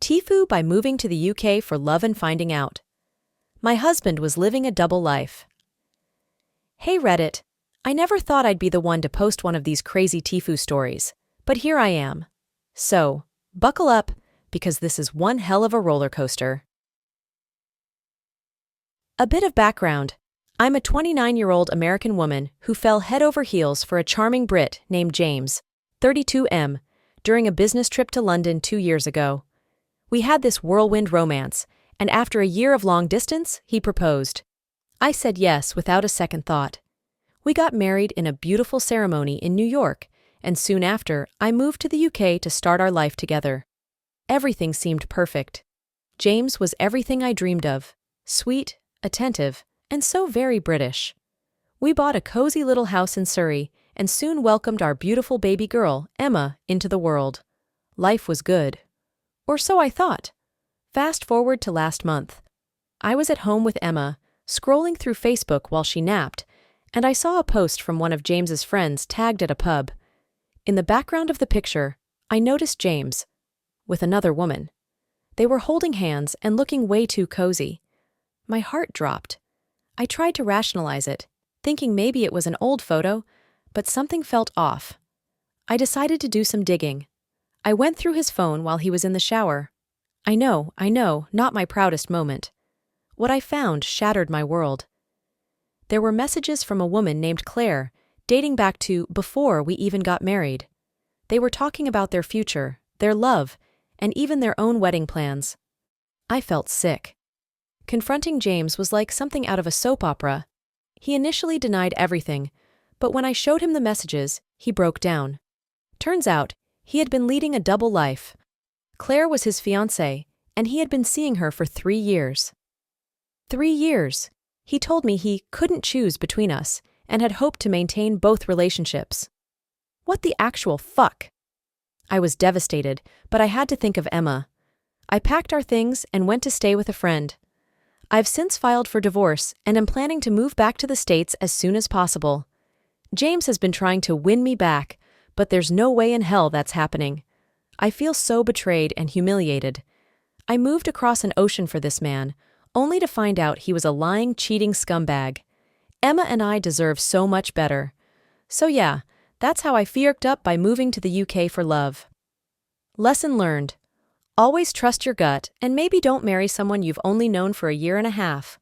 TIFU by moving to the UK for love and finding out. My husband was living a double life. Hey Reddit, I never thought I'd be the one to post one of these crazy TIFU stories, but here I am. So, buckle up, because this is one hell of a roller coaster. A bit of background. I'm a 29-year-old American woman who fell head over heels for a charming Brit named James, 32M, during a business trip to London 2 years ago. We had this whirlwind romance, and after a year of long distance, he proposed. I said yes without a second thought. We got married in a beautiful ceremony in New York, and soon after, I moved to the UK to start our life together. Everything seemed perfect. James was everything I dreamed of: sweet, attentive, and so very British. We bought a cozy little house in Surrey and soon welcomed our beautiful baby girl, Emma, into the world. Life was good. Or so I thought. Fast forward to last month. I was at home with Emma, scrolling through Facebook while she napped, and I saw a post from one of James's friends tagged at a pub. In the background of the picture, I noticed James, with another woman. They were holding hands and looking way too cozy. My heart dropped. I tried to rationalize it, thinking maybe it was an old photo, but something felt off. I decided to do some digging. I went through his phone while he was in the shower. I know, not my proudest moment. What I found shattered my world. There were messages from a woman named Claire, dating back to before we even got married. They were talking about their future, their love, and even their own wedding plans. I felt sick. Confronting James was like something out of a soap opera. He initially denied everything, but when I showed him the messages, he broke down. Turns out, he had been leading a double life. Claire was his fiancée, and he had been seeing her for 3 years. 3 years. He told me he couldn't choose between us and had hoped to maintain both relationships. What the actual fuck? I was devastated, but I had to think of Emma. I packed our things and went to stay with a friend. I've since filed for divorce and am planning to move back to the States as soon as possible. James has been trying to win me back, but there's no way in hell that's happening. I feel so betrayed and humiliated. I moved across an ocean for this man, only to find out he was a lying, cheating scumbag. Emma and I deserve so much better. So yeah, that's how I fierked up by moving to the UK for love. Lesson learned. Always trust your gut and maybe don't marry someone you've only known for a year and a half.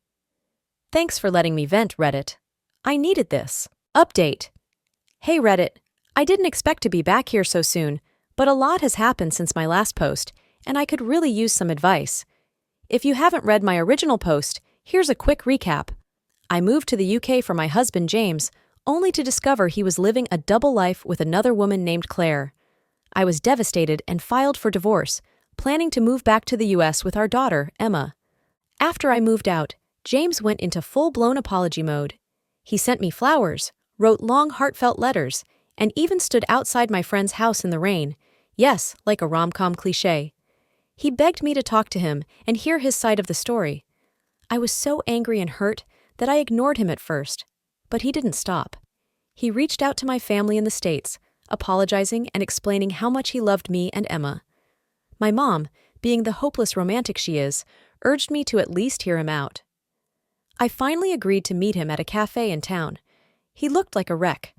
Thanks for letting me vent, Reddit. I needed this. Update. Hey Reddit, I didn't expect to be back here so soon, but a lot has happened since my last post, and I could really use some advice. If you haven't read my original post, here's a quick recap. I moved to the UK for my husband James, only to discover he was living a double life with another woman named Claire. I was devastated and filed for divorce, planning to move back to the US with our daughter, Emma. After I moved out, James went into full-blown apology mode. He sent me flowers, wrote long heartfelt letters, and even stood outside my friend's house in the rain. Yes, like a rom-com cliché. He begged me to talk to him and hear his side of the story. I was so angry and hurt that I ignored him at first, but he didn't stop. He reached out to my family in the States, apologizing and explaining how much he loved me and Emma. My mom, being the hopeless romantic she is, urged me to at least hear him out. I finally agreed to meet him at a cafe in town. He looked like a wreck.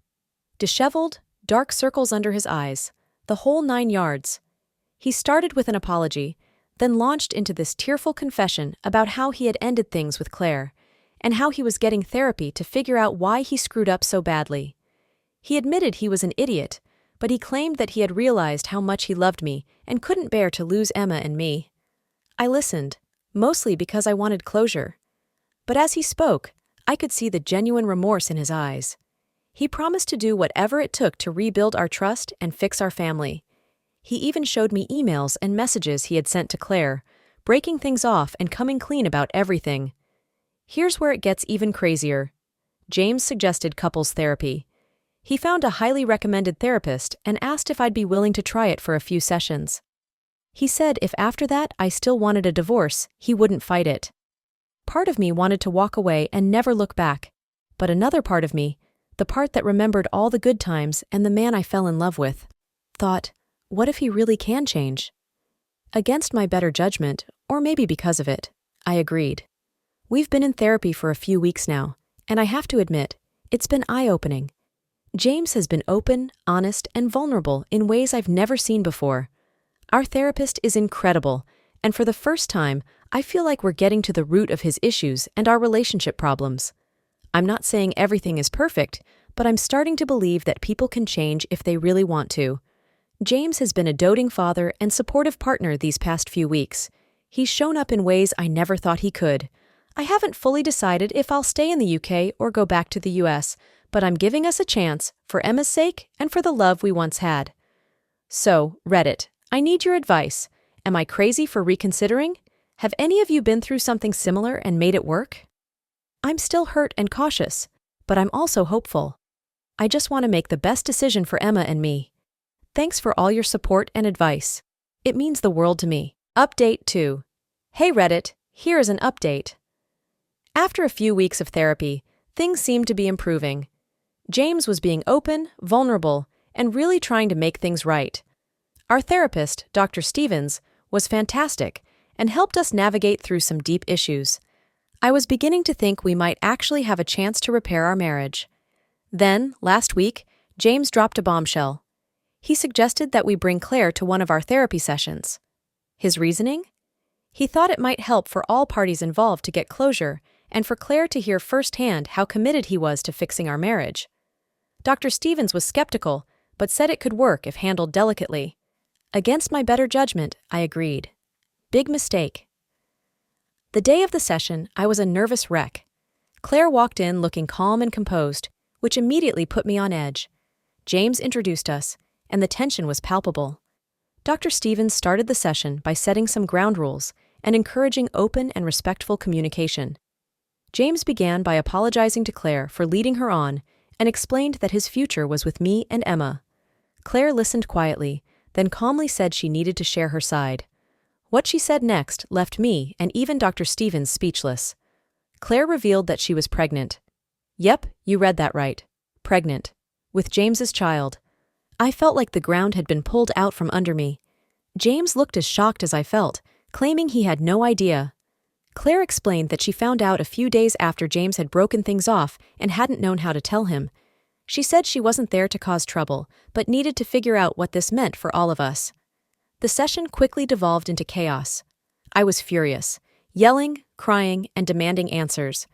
Disheveled, dark circles under his eyes, the whole 9 yards. He started with an apology, then launched into this tearful confession about how he had ended things with Claire, and how he was getting therapy to figure out why he screwed up so badly. He admitted he was an idiot, but he claimed that he had realized how much he loved me and couldn't bear to lose Emma and me. I listened, mostly because I wanted closure. But as he spoke, I could see the genuine remorse in his eyes. He promised to do whatever it took to rebuild our trust and fix our family. He even showed me emails and messages he had sent to Claire, breaking things off and coming clean about everything. Here's where it gets even crazier. James suggested couples therapy. He found a highly recommended therapist and asked if I'd be willing to try it for a few sessions. He said if after that I still wanted a divorce, he wouldn't fight it. Part of me wanted to walk away and never look back, but another part of me, the part that remembered all the good times and the man I fell in love with, thought, what if he really can change? Against my better judgment, or maybe because of it, I agreed. We've been in therapy for a few weeks now, and I have to admit, it's been eye-opening. James has been open, honest, and vulnerable in ways I've never seen before. Our therapist is incredible, and for the first time, I feel like we're getting to the root of his issues and our relationship problems. I'm not saying everything is perfect, but I'm starting to believe that people can change if they really want to. James has been a doting father and supportive partner these past few weeks. He's shown up in ways I never thought he could. I haven't fully decided if I'll stay in the UK or go back to the US, but I'm giving us a chance, for Emma's sake and for the love we once had. So, Reddit, I need your advice. Am I crazy for reconsidering? Have any of you been through something similar and made it work? I'm still hurt and cautious, but I'm also hopeful. I just want to make the best decision for Emma and me. Thanks for all your support and advice. It means the world to me. Update 2. Hey Reddit, here is an update. After a few weeks of therapy, things seemed to be improving. James was being open, vulnerable, and really trying to make things right. Our therapist, Dr. Stevens, was fantastic and helped us navigate through some deep issues. I was beginning to think we might actually have a chance to repair our marriage. Then, last week, James dropped a bombshell. He suggested that we bring Claire to one of our therapy sessions. His reasoning? He thought it might help for all parties involved to get closure and for Claire to hear firsthand how committed he was to fixing our marriage. Dr. Stevens was skeptical, but said it could work if handled delicately. Against my better judgment, I agreed. Big mistake. The day of the session, I was a nervous wreck. Claire walked in looking calm and composed, which immediately put me on edge. James introduced us, and the tension was palpable. Dr. Stevens started the session by setting some ground rules and encouraging open and respectful communication. James began by apologizing to Claire for leading her on and explained that his future was with me and Emma. Claire listened quietly, then calmly said she needed to share her side. What she said next left me and even Dr. Stevens speechless. Claire revealed that she was pregnant. Yep, you read that right. Pregnant. With James's child. I felt like the ground had been pulled out from under me. James looked as shocked as I felt, claiming he had no idea. Claire explained that she found out a few days after James had broken things off and hadn't known how to tell him. She said she wasn't there to cause trouble, but needed to figure out what this meant for all of us. The session quickly devolved into chaos. I was furious, yelling, crying, and demanding answers.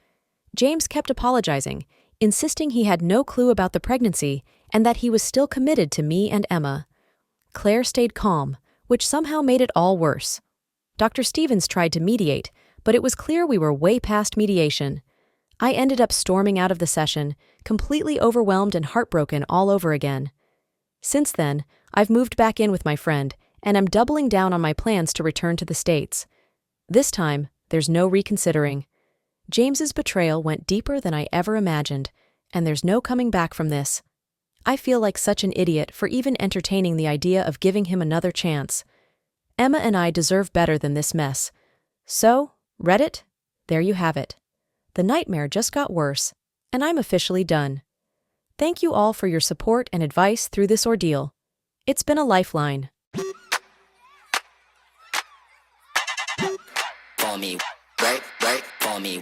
James kept apologizing, insisting he had no clue about the pregnancy and that he was still committed to me and Emma. Claire stayed calm, which somehow made it all worse. Dr. Stevens tried to mediate, but it was clear we were way past mediation. I ended up storming out of the session, completely overwhelmed and heartbroken all over again. Since then, I've moved back in with my friend, and I'm doubling down on my plans to return to the States. This time, there's no reconsidering. James's betrayal went deeper than I ever imagined, and there's no coming back from this. I feel like such an idiot for even entertaining the idea of giving him another chance. Emma and I deserve better than this mess. So, Reddit, there you have it. The nightmare just got worse, and I'm officially done. Thank you all for your support and advice through this ordeal. It's been a lifeline. For me, for me,